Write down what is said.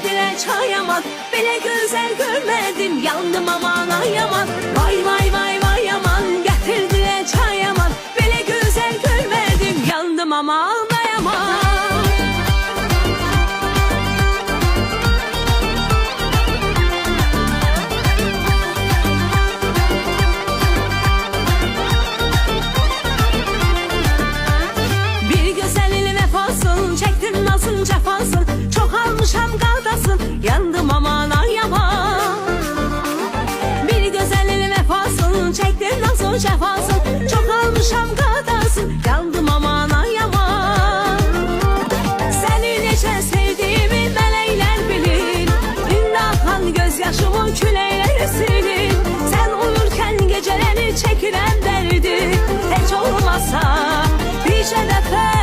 Getirdiler çay aman, bile güzel görmedim, yandım aman ay aman. Vay vay vay vay aman, getirdiler çay aman, bile güzel görmedim, yandım aman ay aman. Çektim nasıl cefasın, çok almışam kaldasın, yandım aman ay aman. Bir güzelin vefasın, çektim nasıl cefasın, çok almışam kaldasın, yandım aman ay aman. Seni nece sevdiğimi melekler bilir, günde akan gözyaşımı küleyler silir. Sen uyurken geceleri çekilen derdi, hiç olmasa bir şerefe